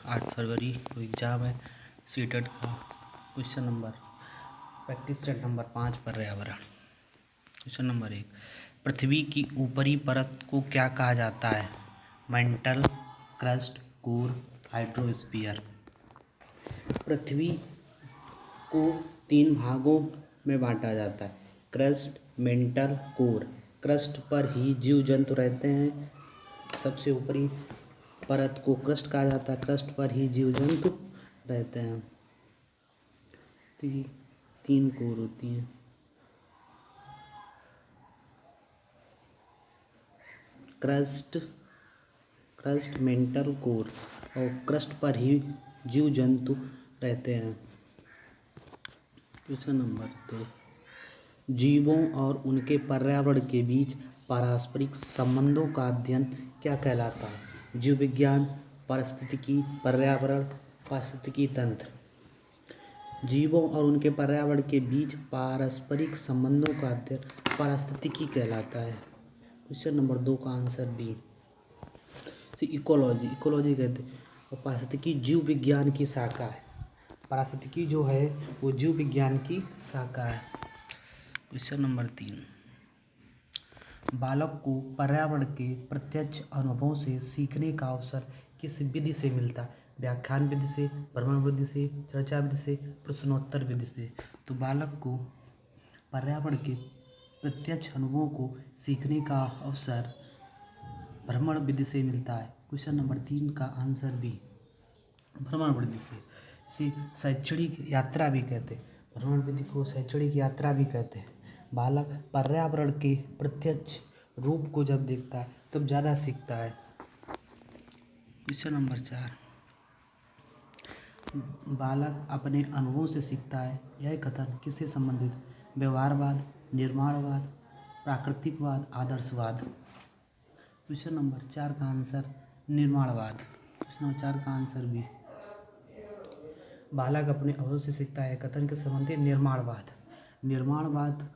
8 फरवरी को एग्ज़ाम है सीटेट का। Question number practice set number 5 पर्यावरण। क्वेश्चन नंबर 1, पृथ्वी की ऊपरी परत को क्या कहा जाता है? Mantle, crust, core, hydrosphere. पृथ्वी को 3 भागों में बांटा जाता है, क्रस्ट, मेंटल, कोर। क्रस्ट पर ही जीव जंतु रहते हैं। सबसे ऊपरी परत को क्रस्ट कहा जाता है, क्रस्ट पर ही जीव जंतु रहते हैं। तो ये 3 कोर होती हैं, क्रस्ट, मेंटल, कोर, और क्रस्ट पर ही जीव जंतु रहते हैं। क्वेश्चन नंबर 2, जीवों और उनके पर्यावरण के बीच पारस्परिक संबंधों का अध्ययन क्या कहलाता है? जीव विज्ञान, पारिस्थितिकी, पर्यावरण, पारिस्थितिकी तंत्र। जीवों और उनके पर्यावरण के बीच पारस्परिक संबंधों का अध्ययन पारिस्थितिकी कहलाता है। क्वेश्चन नंबर 2 का आंसर बी। इकोलॉजी कहते हैं, और पारिस्थितिकी जीव विज्ञान की शाखा है। पारिस्थितिकी जो है वो जीव विज्ञान की शाखा है। क्वेश्चन नंबर 3, बालक को पर्यावरण के प्रत्यक्ष अनुभवों से सीखने का अवसर किस विधि से मिलता है? व्याख्यान विधि से, भ्रमण विधि से, चर्चा विधि से, प्रश्नोत्तर विधि से। तो बालक को पर्यावरण के प्रत्यक्ष अनुभवों को सीखने का अवसर भ्रमण विधि से मिलता है। क्वेश्चन नंबर 3 का आंसर बी, भ्रमण विधि से शैक्षणिक यात्रा भी कहते हैं। भ्रमण विधि को शैक्षणिक यात्रा भी कहते हैं। बालक पर्यावरण के प्रत्यक्ष रूप को जब देखता है तब ज़्यादा सीखता है। क्वेश्चन नंबर 4, बालक अपने अनुभवों से सीखता है, यह कथन किससे संबंधित? व्यवहारवाद, निर्माणवाद, प्राकृतिकवाद, आदर्शवाद। क्वेश्चन नंबर 4 का आंसर निर्माणवाद। क्वेश्चन नंबर 4 का आंसर भी, बालक अपने अनुभव से सीखता है कथन के संबंधित निर्माणवाद। निर्माणवाद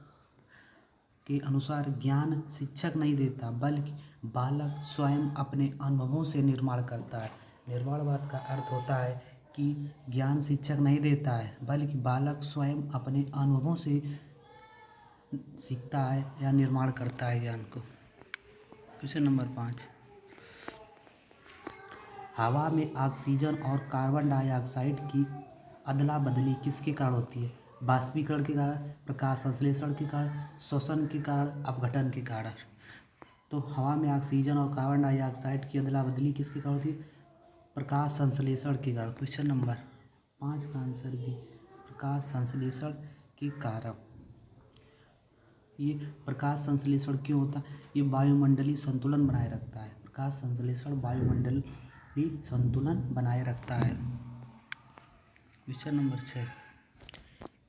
के अनुसार ज्ञान शिक्षक नहीं देता बल्कि बालक स्वयं अपने अनुभवों से निर्माण करता है। निर्माणवाद का अर्थ होता है कि ज्ञान शिक्षक नहीं देता है बल्कि बालक स्वयं अपने अनुभवों से सीखता है या निर्माण करता है ज्ञान को। क्वेश्चन नंबर 5, हवा में ऑक्सीजन और कार्बन डाइऑक्साइड की अदला बदली किसके कारण होती है? बाष्पीकरण के कारण, प्रकाश संश्लेषण के कारण, श्वसन के कारण, अपघटन के कारण। तो हवा में ऑक्सीजन और कार्बन डाइऑक्साइड की अदला बदली किसके कारण होती है? प्रकाश संश्लेषण के कारण। क्वेश्चन नंबर 5 का आंसर भी, प्रकाश संश्लेषण के कारण। ये प्रकाश संश्लेषण क्यों होता है? ये वायुमंडलीय संतुलन बनाए रखता है। प्रकाश संश्लेषण वायुमंडलीय संतुलन बनाए रखता है। क्वेश्चन नंबर 6,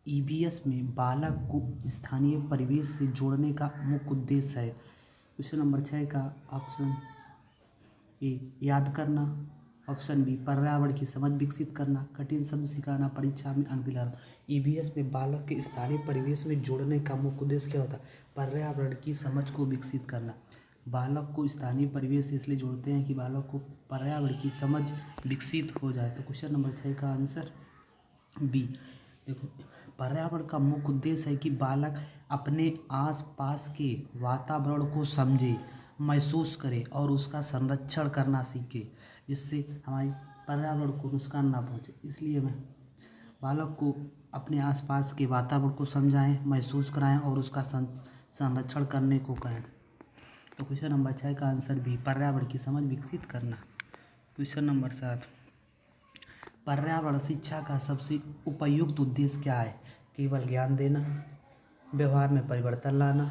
ईवीएस में बालक को स्थानीय परिवेश से जोड़ने का मुख्य उद्देश्य है। क्वेश्चन नंबर 6 का ऑप्शन ए याद करना, ऑप्शन बी पर्यावरण की समझ विकसित करना, कठिन शब्द सिखाना, परीक्षा में अंक दिलाना। ईवीएस में बालक के स्थानीय परिवेश में जोड़ने का मुख्य उद्देश्य क्या होता है? पर्यावरण की समझ को विकसित करना। बालक को स्थानीय परिवेश से इसलिए जोड़ते हैं कि बालक को पर्यावरण की समझ विकसित हो जाए। तो क्वेश्चन नंबर 6 का आंसर बी। देखो, पर्यावरण का मुख्य उद्देश्य है कि बालक अपने आसपास के वातावरण को समझे, महसूस करे और उसका संरक्षण करना सीखे, जिससे हमारे पर्यावरण को नुकसान ना पहुंचे। इसलिए मैं बालक को अपने आसपास के वातावरण को समझाएं, महसूस कराएं और उसका संरक्षण करने को कहें। तो क्वेश्चन नंबर 6 का आंसर भी, पर्यावरण की समझ विकसित करना। क्वेश्चन नंबर 7, पर्यावरण शिक्षा का सबसे उपयुक्त उद्देश्य क्या है? केवल ज्ञान देना, व्यवहार में परिवर्तन लाना,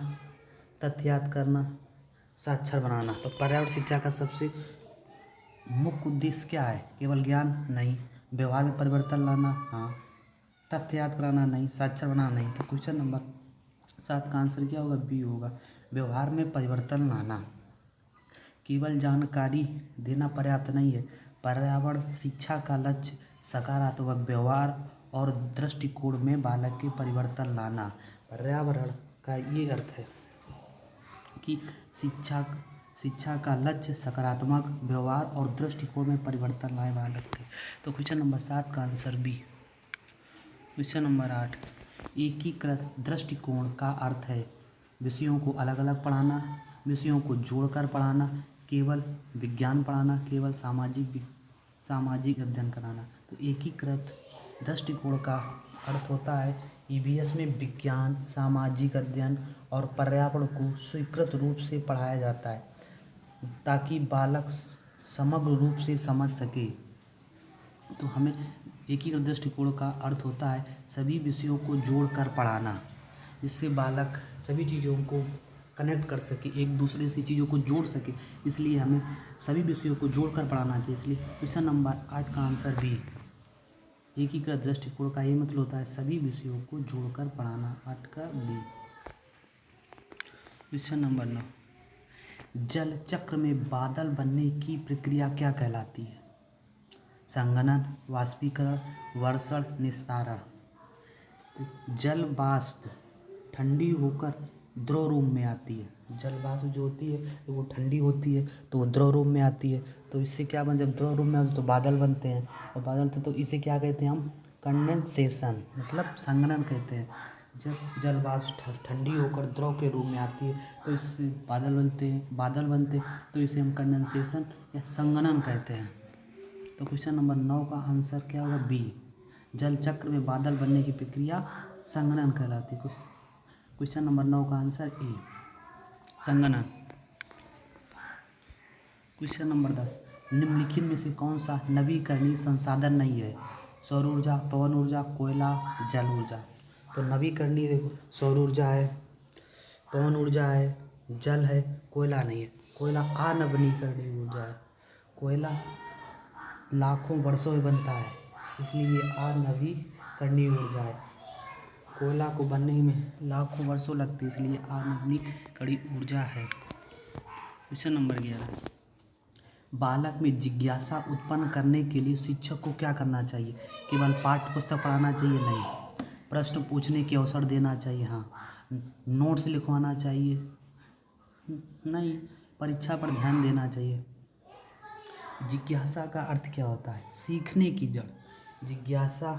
तथ्य याद करना, साक्षर बनाना। तो पर्यावरण शिक्षा का सबसे मुख्य उद्देश्य क्या है? केवल ज्ञान नहीं, व्यवहार में परिवर्तन लाना हाँ, तथ्य याद कराना नहीं, साक्षर बनाना नहीं। तो क्वेश्चन नंबर 7 का आंसर क्या होगा? बी होगा, व्यवहार में परिवर्तन लाना। केवल जानकारी देना पर्याप्त नहीं है। पर्यावरण शिक्षा का लक्ष्य सकारात्मक व्यवहार और दृष्टिकोण में बालक के परिवर्तन लाना। पर्यावरण का ये अर्थ है कि शिक्षा का लक्ष्य सकारात्मक व्यवहार और दृष्टिकोण में परिवर्तन लाए बालक के। तो क्वेश्चन नंबर 7 का आंसर बी। क्वेश्चन नंबर 8, एकीकृत दृष्टिकोण का अर्थ है विषयों को अलग अलग पढ़ाना, विषयों को जोड़कर पढ़ाना, केवल विज्ञान पढ़ाना, केवल सामाजिक अध्ययन कराना। तो एकीकृत दृष्टिकोण का अर्थ होता है ईवीएस में विज्ञान, सामाजिक अध्ययन और पर्यावरण को स्वीकृत रूप से पढ़ाया जाता है ताकि बालक समग्र रूप से समझ सके। तो हमें एकीकृत दृष्टिकोण का अर्थ होता है सभी विषयों को जोड़कर पढ़ाना, जिससे बालक सभी चीज़ों को कनेक्ट कर सके, एक दूसरे से चीज़ों को जोड़ सके। इसलिए हमें सभी विषयों को जोड़कर पढ़ाना चाहिए। इसलिए क्वेश्चन नंबर 8 का आंसर बी। एकीकृत दृष्टिकोण का ये मतलब होता है सभी विषयों को जोड़कर पढ़ाना। 8 का बी। क्वेश्चन नंबर 9, जल चक्र में बादल बनने की प्रक्रिया क्या कहलाती है? संघनन, वाष्पीकरण, वर्षण, निस्तारण। जल वाष्प ठंडी होकर द्रव रूप में आती है। जल वाष्प जो होती है तो वो ठंडी होती है तो वो द्रव रूप में आती है। तो इससे क्या बन, जब द्रव रूप में आती तो बादल बनते हैं, और बादल तो इसे क्या कहते हैं हम? कंडेंसेशन, मतलब संघनन कहते हैं। जब जल वाष्प ठंडी होकर द्रव के रूप में आती है तो इससे बादल बनते हैं तो इसे हम कंडेंसेशन या संघनन कहते हैं। तो क्वेश्चन नंबर 9 का आंसर क्या होगा? बी। जल चक्र में बादल बनने की प्रक्रिया संघनन कहलाती है। क्वेश्चन नंबर 9 का आंसर ए, संघनन। क्वेश्चन नंबर 10, निम्नलिखित में से कौन सा नवीकरणीय संसाधन नहीं है? सौर ऊर्जा, पवन ऊर्जा, कोयला, जल ऊर्जा। तो नवीकरणीय देखो, सौर ऊर्जा है, पवन ऊर्जा है, जल है, कोयला नहीं है। कोयला अनवीकरणीय ऊर्जा है। कोयला लाखों वर्षों में बनता है, इसलिए ये अनवीकरणीय ऊर्जा है। कोयला को बनने में लाखों वर्षों लगते, इसलिए अनवीकरणीय ऊर्जा है। क्वेश्चन नंबर 11, बालक में जिज्ञासा उत्पन्न करने के लिए शिक्षक को क्या करना चाहिए? केवल पाठ्य पुस्तक पढ़ाना चाहिए? नहीं। प्रश्न पूछने के अवसर देना चाहिए? हाँ। नोट्स लिखवाना चाहिए? नहीं। परीक्षा पर ध्यान देना चाहिए। जिज्ञासा का अर्थ क्या होता है? सीखने की जड़। जिज्ञासा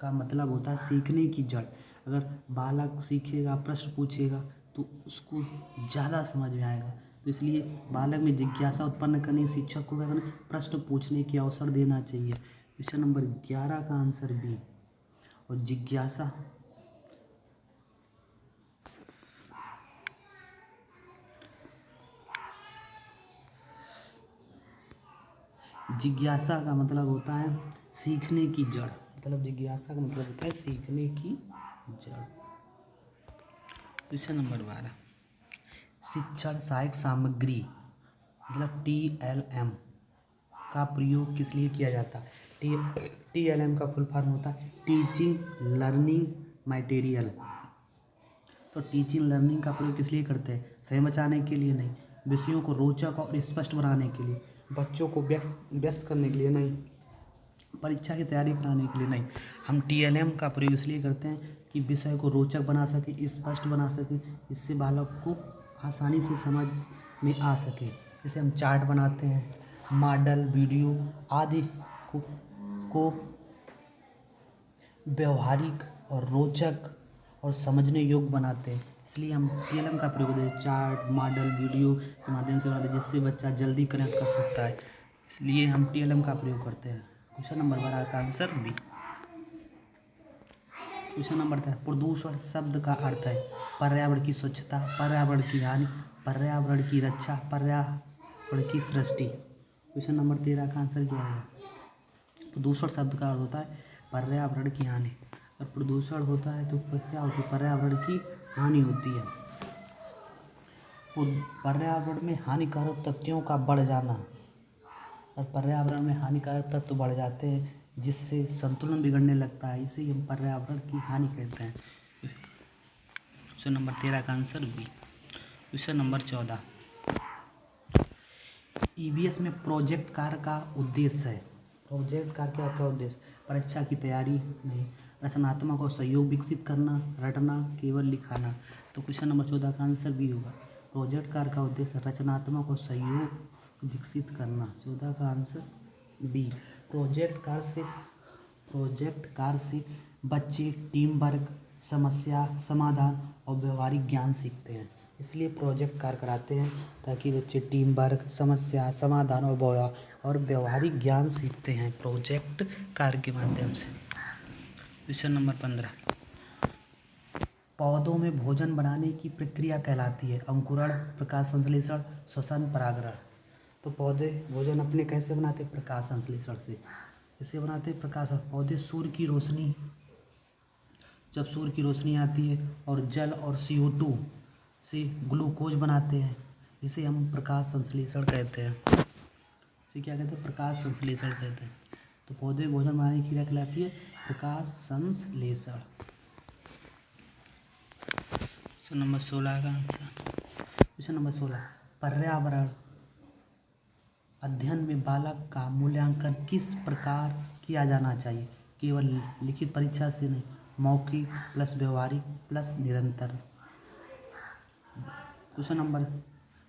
का मतलब होता है सीखने की जड़। अगर बालक सीखेगा, प्रश्न पूछेगा तो उसको ज़्यादा समझ में आएगा। तो इसलिए बालक में जिज्ञासा उत्पन्न करने शिक्षक को क्या करना? प्रश्न पूछने के अवसर देना चाहिए। क्वेश्चन नंबर 11 का आंसर बी। और जिज्ञासा का मतलब होता है सीखने की जड़। मतलब जिज्ञासा का मतलब होता है सीखने की जड़। क्वेश्चन नंबर 12, शिक्षण सहायक सामग्री मतलब TLM का प्रयोग किस लिए किया जाता है? TLM का फुल फॉर्म होता है टीचिंग लर्निंग मटेरियल। तो टीचिंग लर्निंग का प्रयोग किस लिए करते हैं? समय बचाने के लिए नहीं, विषयों को रोचक और स्पष्ट बनाने के लिए, बच्चों को व्यस्त करने के लिए नहीं, परीक्षा की तैयारी कराने के लिए नहीं। हम TLM का प्रयोग इसलिए करते हैं कि विषय को रोचक बना सके, स्पष्ट बना सके, इससे बालक को आसानी से समझ में आ सके। जैसे हम चार्ट बनाते हैं, मॉडल, वीडियो आदि को व्यवहारिक और रोचक और समझने योग्य बनाते हैं। इसलिए हम TLM का प्रयोग करते हैं, चार्ट, मॉडल, वीडियो के माध्यम से बनाते हैं, जिससे बच्चा जल्दी कनेक्ट कर सकता है। इसलिए हम TLM का प्रयोग करते हैं। क्वेश्चन नंबर 12 का आंसर बी। क्वेश्चन नंबर 13, प्रदूषण शब्द का अर्थ है पर्यावरण की स्वच्छता, पर्यावरण की हानि, पर्यावरण की रक्षा, पर्यावरण की सृष्टि। क्वेश्चन नंबर 13 का आंसर क्या है? प्रदूषण शब्द का अर्थ होता है पर्यावरण की हानि। और प्रदूषण होता है तो क्या होती है? पर्यावरण की हानि होती है। पर्यावरण में हानिकारक तत्वों का बढ़ जाना, और पर्यावरण में हानिकारक तत्व बढ़ जाते हैं जिससे संतुलन बिगड़ने लगता है, इसे हम पर्यावरण की हानि कहते हैं। क्वेश्चन नंबर 13 का answer B. Question number 14, EVS में प्रोजेक्ट कार्य का उद्देश्य है। प्रोजेक्ट कार्य का क्या उद्देश्य? परीक्षा की तैयारी नहीं, रचनात्मक और सहयोग विकसित करना, रटना, केवल लिखाना। तो क्वेश्चन नंबर 14 का आंसर बी होगा। प्रोजेक्ट कार्य का उद्देश्य रचनात्मक और सहयोग विकसित करना। 14 का आंसर बी। प्रोजेक्ट कार्य से बच्चे टीम वर्क, समस्या समाधान और व्यवहारिक ज्ञान सीखते हैं। इसलिए प्रोजेक्ट कार्य कराते हैं ताकि बच्चे टीम वर्क, समस्या समाधान और व्यवहारिक ज्ञान सीखते हैं प्रोजेक्ट कार्य के माध्यम से। क्वेश्चन नंबर 15, पौधों में भोजन बनाने की प्रक्रिया कहलाती है अंकुरण, प्रकाश संश्लेषण, श्वसन, परागण। तो पौधे भोजन अपने कैसे बनाते हैं? प्रकाश संश्लेषण से। इसे बनाते हैं प्रकाश। पौधे जब सूर्य की रोशनी आती है और जल और CO2 से ग्लूकोज बनाते हैं, इसे हम प्रकाश संश्लेषण कहते हैं। इसे क्या कहते हैं? प्रकाश संश्लेषण कहते हैं। तो पौधे भोजन बनाने की क्रिया कहलाती है प्रकाश संश्लेषण। क्वेश्चन नंबर 16 का आंसर। क्वेश्चन नंबर 16, पर्यावरण अध्ययन में बालक का मूल्यांकन किस प्रकार किया जाना चाहिए? केवल लिखित परीक्षा से नहीं, मौखिक प्लस व्यवहारिक प्लस निरंतर। क्वेश्चन नंबर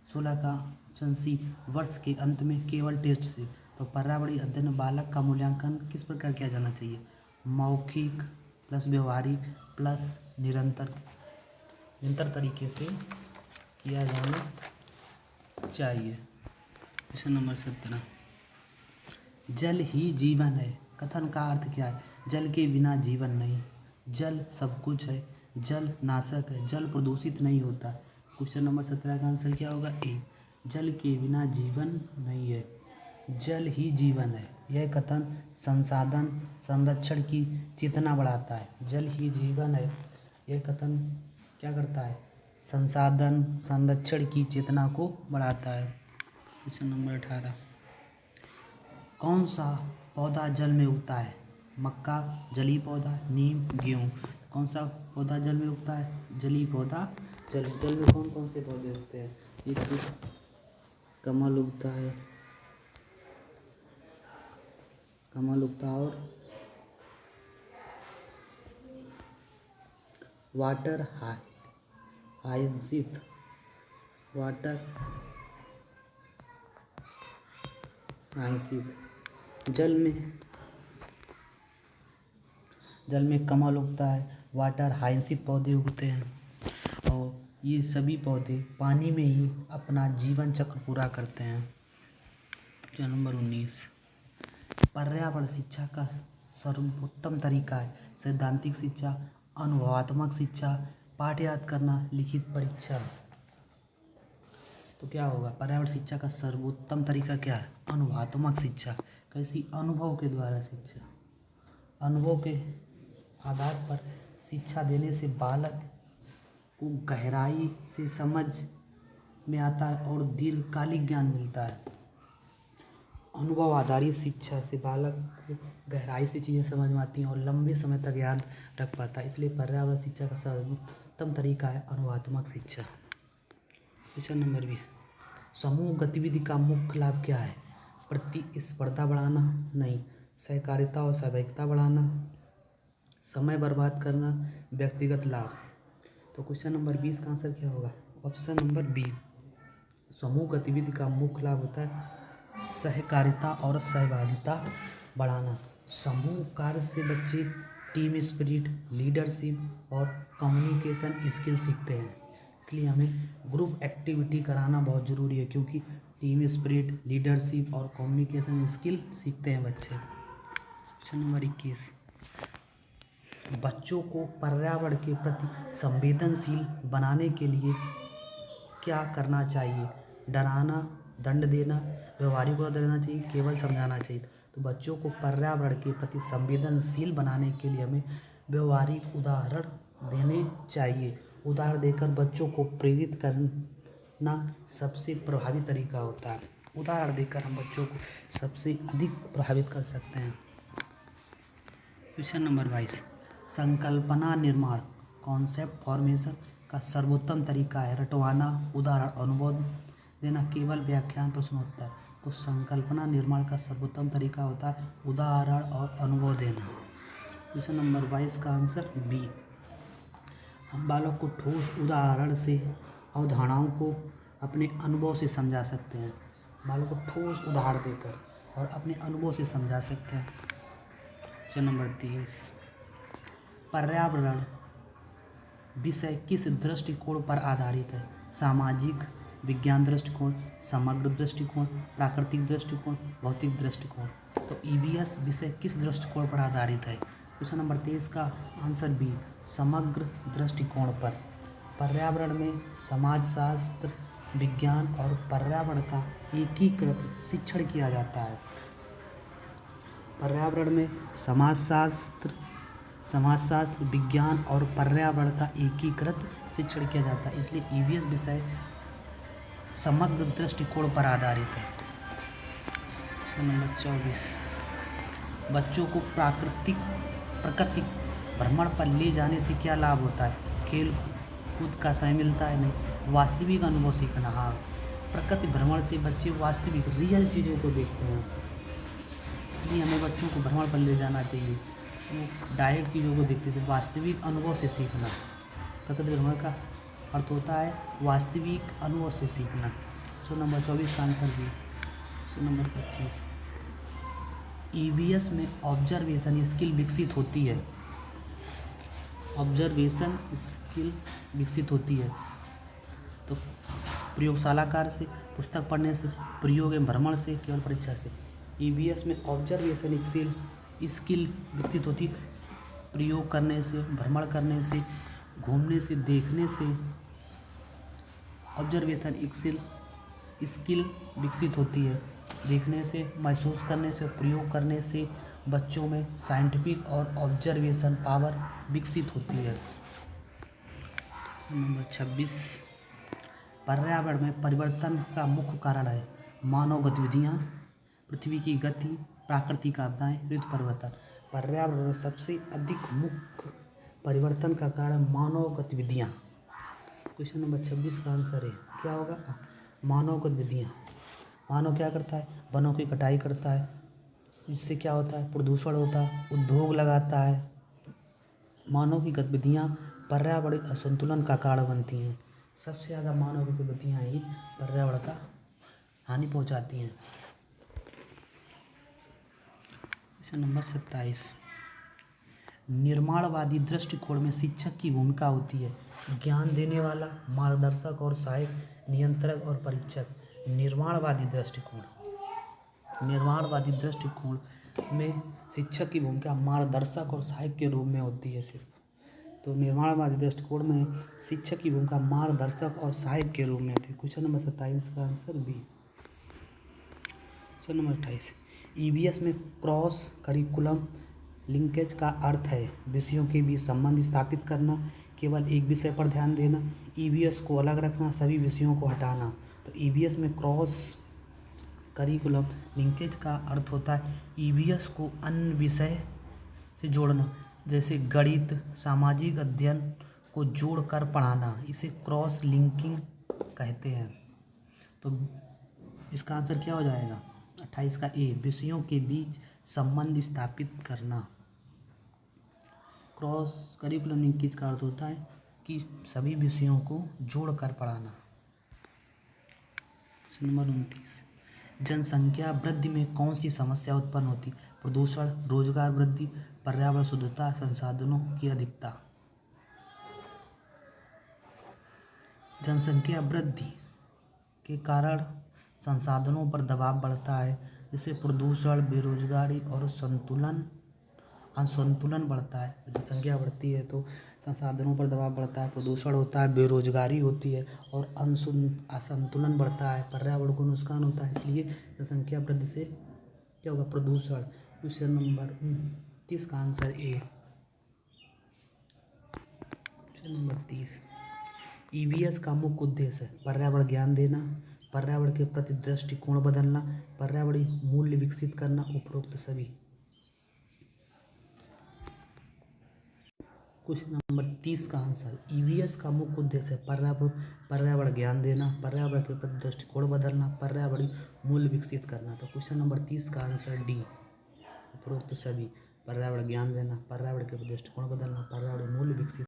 16 का ऑप्शन सी, वर्ष के अंत में केवल टेस्ट से। तो पर्यावरणीय अध्ययन में बालक का मूल्यांकन किस प्रकार किया जाना चाहिए? मौखिक प्लस व्यवहारिक प्लस निरंतर तरीके से किया जाना चाहिए। क्वेश्चन नंबर 17, जल ही जीवन है कथन का अर्थ क्या है? जल के बिना जीवन नहीं, जल सब कुछ है, जल नाशक है, जल प्रदूषित नहीं होता। क्वेश्चन नंबर 17 का आंसर क्या होगा? ए। जल के बिना जीवन नहीं है, जल ही जीवन है। यह कथन संसाधन संरक्षण की चेतना बढ़ाता है। जल ही जीवन है, यह कथन क्या करता है? संसाधन संरक्षण की चेतना को बढ़ाता है। क्वेश्चन नंबर 18, कौन सा पौधा जल में उगता है? मक्का, जलीय पौधा, नीम, गेहूँ। कौन सा पौधा जल में उगता है? जलीय पौधा। जल में कौन कौन से पौधे उगते हैं? एक तो कमल उगता है, और वाटर हाइसिंथ। जल में कमल उगता है, वाटर हाइसिंथ पौधे उगते हैं और ये सभी पौधे पानी में ही अपना जीवन चक्र पूरा करते हैं। क्वेश्चन नंबर 19, पर्यावरण शिक्षा का सर्वोत्तम तरीका है सैद्धांतिक शिक्षा, अनुभवात्मक शिक्षा, पाठ याद करना, लिखित परीक्षा। तो क्या होगा? पर्यावरण शिक्षा का सर्वोत्तम तरीका क्या है? अनुभवात्मक शिक्षा। कैसी? अनुभव के द्वारा शिक्षा। अनुभव के आधार पर शिक्षा देने से बालक को गहराई से समझ में आता है और दीर्घकालिक ज्ञान मिलता है। अनुभव आधारित शिक्षा से बालक को गहराई से चीज़ें समझ में आती हैं और लंबे समय तक याद रख पाता है। इसलिए पर्यावरण शिक्षा का सर्वोत्तम तरीका है अनुभवात्मक शिक्षा। क्वेश्चन नंबर 20, समूह गतिविधि का मुख्य लाभ क्या है? प्रतिस्पर्धा बढ़ाना नहीं, सहकारिता और सहभागिता बढ़ाना, समय बर्बाद करना, व्यक्तिगत लाभ। तो क्वेश्चन नंबर 20 का आंसर क्या होगा? Option number B. समूह गतिविधि का मुख्य लाभ होता है सहकारिता और सहभागिता बढ़ाना। समूह कार्य से बच्चे टीम स्पिरिट, लीडरशिप और कम्युनिकेशन स्किल सीखते हैं। इसलिए हमें ग्रुप एक्टिविटी कराना बहुत ज़रूरी है क्योंकि टीम स्पिरिट, लीडरशिप और कम्युनिकेशन स्किल सीखते हैं बच्चे। क्वेश्चन नंबर 21, बच्चों को पर्यावरण के प्रति संवेदनशील बनाने के लिए क्या करना चाहिए? डराना, दंड देना, व्यवहारिक उदाहरण देना चाहिए, केवल समझाना चाहिए। तो बच्चों को पर्यावरण के प्रति संवेदनशील बनाने के लिए हमें व्यवहारिक उदाहरण देने चाहिए। उदाहरण देकर बच्चों को प्रेरित करना सबसे प्रभावी तरीका होता है। उदाहरण देकर हम बच्चों को सबसे अधिक प्रभावित कर सकते हैं। क्वेश्चन नंबर 22, संकल्पना निर्माण कॉन्सेप्ट फॉर्मेशन का सर्वोत्तम तरीका है रटवाना, उदाहरण, अनुभव देना, केवल व्याख्यान, प्रश्नोत्तर। तो संकल्पना निर्माण का सर्वोत्तम तरीका होता है उदाहरण और अनुभव देना। क्वेश्चन नंबर 22 का आंसर बी। हम बालक को ठोस उदाहरण से अवधारणाओं को अपने अनुभव से समझा सकते हैं, मानों को ठोस उदाहरण देकर और अपने अनुभव से समझा सकते हैं। क्वेश्चन नंबर 30, पर्यावरण विषय किस दृष्टिकोण पर आधारित है? सामाजिक, विज्ञान दृष्टिकोण, समग्र दृष्टिकोण, प्राकृतिक दृष्टिकोण, भौतिक दृष्टिकोण। तो ईवीएस विषय किस दृष्टिकोण पर आधारित है? क्वेश्चन नंबर 23 का आंसर बी, समग्र दृष्टिकोण पर। पर्यावरण में समाजशास्त्र, विज्ञान और पर्यावरण का एकीकृत शिक्षण किया जाता है। पर्यावरण में समाजशास्त्र, विज्ञान और पर्यावरण का एकीकृत शिक्षण किया जाता है, इसलिए ईवीएस विषय समग्र दृष्टिकोण पर आधारित है। क्वेश्चन नंबर 24, बच्चों को प्रकृति भ्रमण पर ले जाने से क्या लाभ होता है? खेल कूद का समय मिलता है? नहीं। वास्तविक अनुभव सीखना, हाँ। प्रकृति भ्रमण से बच्चे वास्तविक रियल चीज़ों को देखते हैं, इसलिए हमें बच्चों को भ्रमण पर ले जाना चाहिए। वो डायरेक्ट चीज़ों को देखते थे, वास्तविक अनुभव से सीखना। प्रकृति भ्रमण का अर्थ होता है वास्तविक अनुभव से सीखना। सो नंबर 24 का आंसर भी। सो नंबर 25, ईवीएस में ऑब्जर्वेशन स्किल विकसित होती है। ऑब्जर्वेशन स्किल विकसित होती है तो प्रयोगशाला कार्य से, पुस्तक पढ़ने से, प्रयोग एवं भ्रमण से, केवल परीक्षा से। ईवीएस में ऑब्जर्वेशन स्किल विकसित होती है प्रयोग करने से, भ्रमण करने से, घूमने से, देखने से। ऑब्जर्वेशन स्किल विकसित होती है देखने से, महसूस करने से, प्रयोग करने से। बच्चों में साइंटिफिक और ऑब्जर्वेशन पावर विकसित होती है। नंबर 26, पर्यावरण में परिवर्तन का मुख्य कारण है? मानव गतिविधियाँ, पृथ्वी की गति, प्राकृतिक आपदाएं, ऋतु परिवर्तन। पर्यावरण में सबसे अधिक मुख्य परिवर्तन का कारण मानव गतिविधियाँ। क्वेश्चन नंबर 26 का आंसर है क्या होगा? मानव गतिविधियाँ। मानव क्या करता है? वनों की कटाई करता है, इससे क्या होता है? प्रदूषण होता है, उद्योग लगाता है। मानव की गतिविधियाँ पर्यावरण असंतुलन का कारण बनती हैं। सबसे ज़्यादा मानव की गतिविधियाँ ही पर्यावरण का हानि पहुँचाती हैं। क्वेश्चन नंबर 27, निर्माणवादी दृष्टिकोण में शिक्षक की भूमिका होती है? ज्ञान देने वाला, मार्गदर्शक और सहायक, नियंत्रक और परीक्षक। निर्माणवादी दृष्टिकोण में शिक्षक की भूमिका मार्गदर्शक और सहायक के रूप में होती है सिर्फ। तो निर्माणवादी दृष्टिकोण में शिक्षक की भूमिका मार्गदर्शक और सहायक के रूप में होती है। क्वेश्चन नंबर 27 का answer B. Question number 28, EVS में क्रॉस करिकुलम लिंकेज का अर्थ है विषयों के बीच संबंध स्थापित करना, केवल एक विषय पर ध्यान देना, ईवीएस को अलग रखना, सभी विषयों को हटाना। तो ईवीएस में क्रॉस करिकुलम लिंकेज का अर्थ होता है ईवीएस को अन्य विषय से जोड़ना, जैसे गणित, सामाजिक अध्ययन को जोड़कर पढ़ाना, इसे क्रॉस लिंकिंग कहते हैं। तो इसका आंसर क्या हो जाएगा? 28 का ए, विषयों के बीच संबंध स्थापित करना। क्रॉस करिकुलम लिंकेज का अर्थ होता है कि सभी विषयों को जोड़कर पढ़ाना। नंबर 29, जनसंख्या वृद्धि में कौन सी समस्या उत्पन्न होती? प्रदूषण, रोजगार वृद्धि, पर्यावरण शुद्धता, संसाधनों की अधिकता। जनसंख्या वृद्धि के कारण संसाधनों पर दबाव बढ़ता है, जिससे प्रदूषण, बेरोजगारी और असंतुलन बढ़ता है। जनसंख्या बढ़ती है तो संसाधनों पर दबाव बढ़ता है, प्रदूषण होता है, बेरोजगारी होती है और असंतुलन बढ़ता है, पर्यावरण को नुकसान होता है। इसलिए जनसंख्या वृद्धि से क्या होगा? प्रदूषण। क्वेश्चन नंबर 30 का answer A. Question number 30, EVS का मुख्य उद्देश्य है पर्यावरण ज्ञान देना, पर्यावरण के प्रति दृष्टिकोण बदलना, पर्यावरणीय मूल्य विकसित करना, उपरोक्त सभी। क्वेश्चन नंबर 30 का आंसर, ईवीएस का मुख्य उद्देश्य है पर्यावरण ज्ञान देना, पर्यावरण के प्रति दृष्टिकोण बदलना, पर्यावरणीय मूल्य विकसित करना। तो क्वेश्चन नंबर 30 का आंसर डी, उपरोक्त सभी। पर्यावरण ज्ञान देना, पर्यावरण के प्रति दृष्टिकोण बदलना, पर्यावरणीय मूल्य विकसित